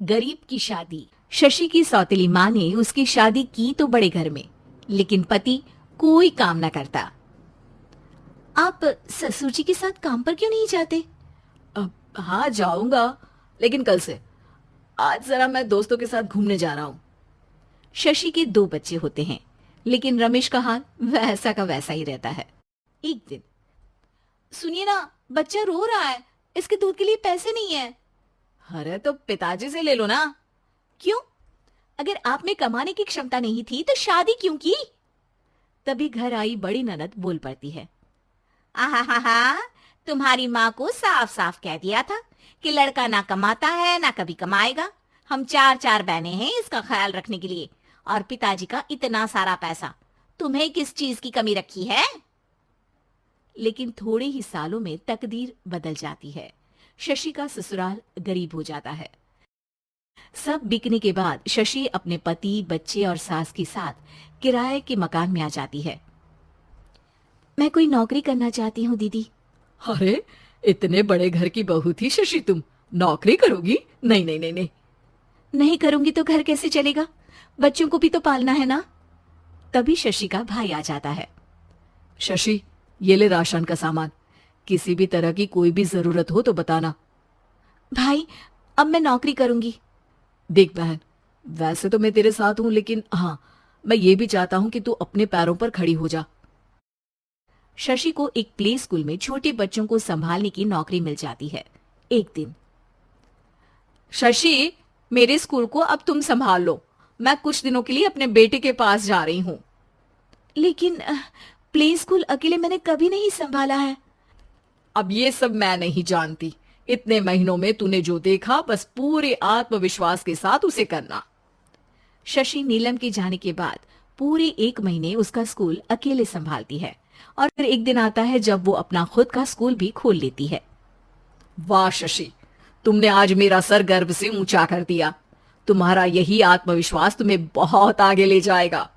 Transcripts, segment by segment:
गरीब की शादी। शशि की सौतेली माँ ने उसकी शादी की तो बड़े घर में, लेकिन पति कोई काम न करता। आप ससुर जी के साथ काम पर क्यों नहीं जाते? हाँ जाऊंगा, लेकिन कल से। आज जरा मैं दोस्तों के साथ घूमने जा रहा हूँ। शशि के दो बच्चे होते हैं, लेकिन रमेश का हाल वैसा का वैसा ही रहता है। एक दिन, सुनिए ना, बच्चा रो रहा है, इसके दूध के लिए पैसे नहीं है। अरे तो पिताजी से ले लो ना। क्यों? अगर आप में कमाने की क्षमता नहीं थी तो शादी क्यों की? तभी घर आई बड़ी ननद बोल पड़ती है। आहा, तुम्हारी माँ को साफ साफ कह दिया था कि लड़का ना कमाता है ना कभी कमाएगा। हम चार चार बहनें हैं इसका ख्याल रखने के लिए, और पिताजी का इतना सारा पैसा, तुम्हें किस चीज की कमी रखी है? लेकिन थोड़े ही सालों में तकदीर बदल जाती है। शशि का ससुराल गरीब हो जाता है। सब बिकने के बाद शशि अपने पति, बच्चे और सास के साथ किराए के मकान में आ जाती है। मैं कोई नौकरी करना चाहती हूँ दीदी। अरे, इतने बड़े घर की बहू थी शशि, तुम नौकरी करोगी? नहीं नहीं नहीं नहीं। नहीं करूंगी तो घर कैसे चलेगा? बच्चों को भी तो पालना है ना। तभी शशि का भाई आ जाता है। शशि, ये ले राशन का सामान, किसी भी तरह की कोई भी जरूरत हो तो बताना। भाई, अब मैं नौकरी करूंगी। देख बहन, वैसे तो मैं तेरे साथ हूं, लेकिन हाँ, मैं ये भी चाहता हूं कि तू अपने पैरों पर खड़ी हो जा। शशि को एक प्ले स्कूल में छोटे बच्चों को संभालने की नौकरी मिल जाती है। एक दिन, शशि, मेरे स्कूल को अब तुम संभाल लो, मैं कुछ दिनों के लिए अपने बेटे के पास जा रही हूँ। लेकिन प्ले स्कूल अकेले मैंने कभी नहीं संभाला है। अब ये सब मैं नहीं जानती, इतने महीनों में तूने जो देखा बस पूरे आत्मविश्वास के साथ उसे करना। शशि नीलम के जाने के बाद पूरे 1 महीने उसका स्कूल अकेले संभालती है, और फिर एक दिन आता है जब वो अपना खुद का स्कूल भी खोल लेती है। वाह शशि, तुमने आज मेरा सर गर्व से ऊंचा कर दिया। तुम्हारा यही आत्मविश्वास तुम्हें बहुत आगे ले जाएगा।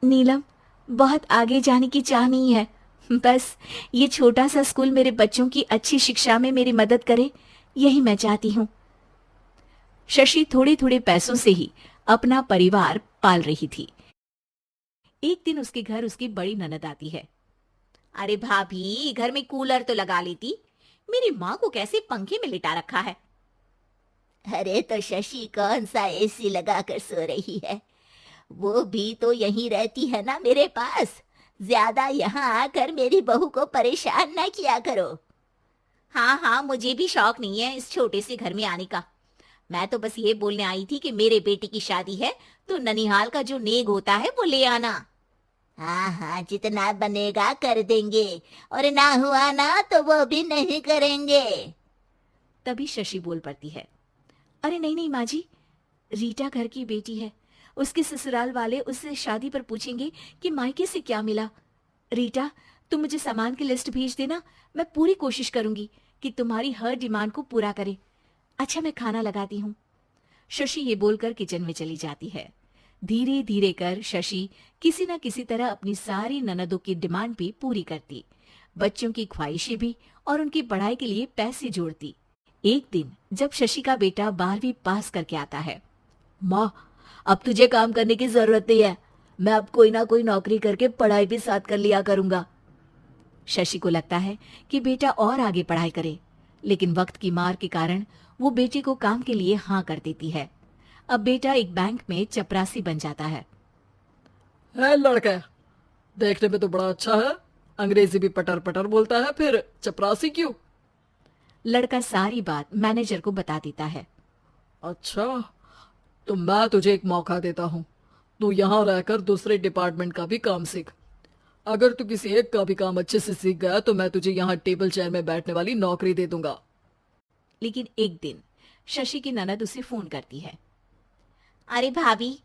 नीलम, बहुत आगे जाने की चाह नहीं है, बस ये छोटा सा स्कूल मेरे बच्चों की अच्छी शिक्षा में मेरी मदद करे, यही मैं चाहती हूँ। शशि थोड़े थोड़े पैसों से ही अपना परिवार पाल रही थी। एक दिन उसके घर उसकी बड़ी ननद आती है। अरे भाभी, घर में कूलर तो लगा लेती, मेरी माँ को कैसे पंखे में लिटा रखा है? अरे तो शशि कौन सा एसी लगा कर सो रही है? वो भी तो यहीं रहती है ना मेरे पास। ज्यादा यहाँ आकर मेरी बहू को परेशान ना किया करो। हाँ हाँ, मुझे भी शौक नहीं है इस छोटे से घर में आने का। मैं तो बस ये बोलने आई थी कि मेरे बेटे की शादी है तो ननिहाल का जो नेग होता है वो ले आना। हाँ हाँ, जितना बनेगा कर देंगे, और ना हुआ ना तो वो भी नहीं करेंगे। तभी शशि बोल पड़ती है। अरे नहीं नहीं माँ जी, रीटा घर की बेटी है, उसके ससुराल वाले उससे शादी पर पूछेंगे कि मायके से क्या मिला। रीटा, तुम मुझे सामान की लिस्ट भेज देना, मैं पूरी कोशिश करूंगी कि तुम्हारी हर डिमांड को पूरा करे। अच्छा, मैं खाना लगाती हूँ। शशि ये बोलकर किचन में चली जाती है। धीरे धीरे कर शशि किसी न किसी तरह अपनी सारी ननदों की डिमांड भी पूरी करती, बच्चों की ख्वाहिशें भी, और उनकी पढ़ाई के लिए पैसे जोड़ती। एक दिन जब शशि का बेटा 12वीं पास करके आता है। माँ, अब तुझे काम करने की जरूरत नहीं है, मैं अब कोई ना कोई नौकरी करके पढ़ाई भी साथ कर लिया करूंगा। शशि को लगता है कि बेटा और आगे पढ़ाई करे, लेकिन वक्त की मार के कारण वो बेटे को काम के लिए हाँ कर देती है। अब बेटा एक बैंक में चपरासी बन जाता है। लड़का, देखने में तो बड़ा अच्छा है, अंग्रेजी भी पटर पटर बोलता है, फिर चपरासी क्यों? लड़का सारी बात मैनेजर को बता देता है। अच्छा, तो मैं तुझे एक मौका देता हूँ, तू यहाँ रहकर दूसरे डिपार्टमेंट का भी काम सीख। अगर तू किसी एक का भी काम अच्छे से सीख गया तो मैं तुझे यहाँ टेबल चेयर में बैठने वाली नौकरी दे दूंगा। लेकिन एक दिन शशि की ननद उसे फोन करती है। अरे भाभी,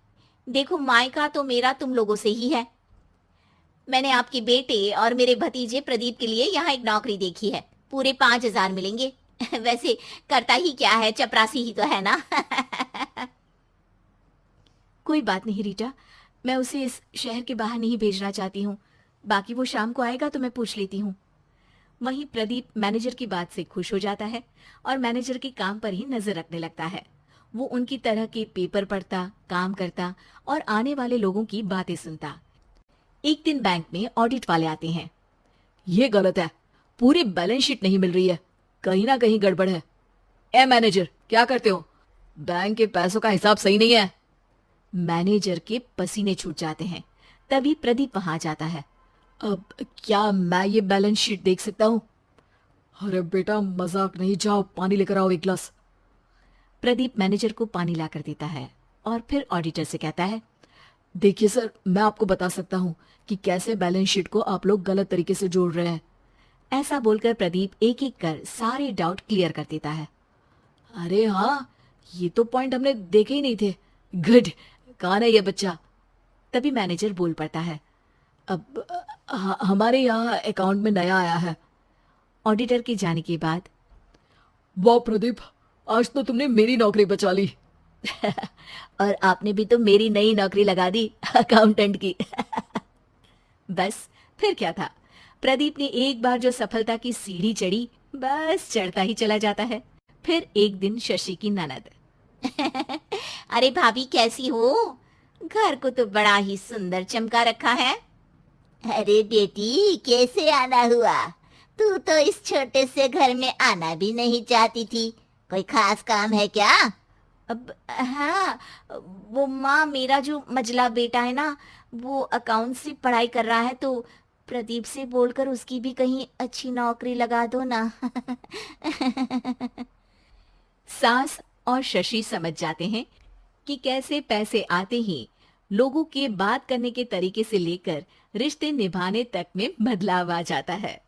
देखो, मायका तो मेरा तुम लोगों से ही है। मैंने आपके बेटे और मेरे भतीजे प्रदीप के लिए यहाँ एक नौकरी देखी है, पूरे 5,000 मिलेंगे। वैसे करता ही क्या है, चपरासी ही तो है ना। कोई बात नहीं रीटा, मैं उसे इस शहर के बाहर नहीं भेजना चाहती हूँ, बाकी वो शाम को आएगा तो मैं पूछ लेती हूँ। वहीं प्रदीप मैनेजर की बात से खुश हो जाता है और मैनेजर के काम पर ही नजर रखने लगता है। वो उनकी तरह के पेपर पढ़ता, काम करता और आने वाले लोगों की बातें सुनता। एक दिन बैंक में ऑडिट वाले आते हैं। ये गलत है, पूरी बैलेंस शीट नहीं मिल रही है, कहीं ना कहीं गड़बड़ है। ए मैनेजर, क्या करते हो? बैंक के पैसों का हिसाब सही नहीं है। मैनेजर के पसीने छूट जाते हैं। तभी प्रदीप वहां जाता है। अब क्या मैं ये बैलेंस शीट देख सकता हूँ? अरे बेटा मजाक नहीं, जाओ पानी लेकर आओ एक गिलास। प्रदीप मैनेजर को पानी लाकर देता है और फिर ऑडिटर से कहता है, देखिए सर, मैं आपको बता सकता हूँ कि कैसे बैलेंस शीट को आप लोग गलत तरीके से जोड़ रहे हैं। ऐसा बोलकर प्रदीप एक एक कर सारे डाउट क्लियर कर देता है। अरे हाँ, ये तो पॉइंट हमने देखे ही नहीं थे। गुड, कौन है ये बच्चा? तभी मैनेजर बोल पड़ता है, अब हमारे यहाँ अकाउंट में नया आया है। ऑडिटर के जाने के बाद, वाह प्रदीप, आज तो तुमने मेरी नौकरी बचा ली। और आपने भी तो मेरी नई नौकरी लगा दी, अकाउंटेंट की। बस फिर क्या था, प्रदीप ने एक बार जो सफलता की सीढ़ी चढ़ी, बस चढ़ता ही चला जाता है। फिर एक दिन शशि की ननद, अरे भाभी कैसी हो? घर को तो बड़ा ही सुंदर चमका रखा है। अरे बेटी, कैसे आना हुआ? तू तो इस छोटे से घर में आना भी नहीं चाहती थी। कोई खास काम है क्या? अब हाँ, वो माँ, मेरा जो मजला बेटा है ना, वो अकाउंट से पढ़ाई कर रहा है, तो प्रदीप से बोलकर उसकी भी कहीं अच्छी नौकरी लगा दो ना। सास और शशि समझ जाते हैं कि कैसे पैसे आते ही लोगों के बात करने के तरीके से लेकर रिश्ते निभाने तक में बदलाव आ जाता है।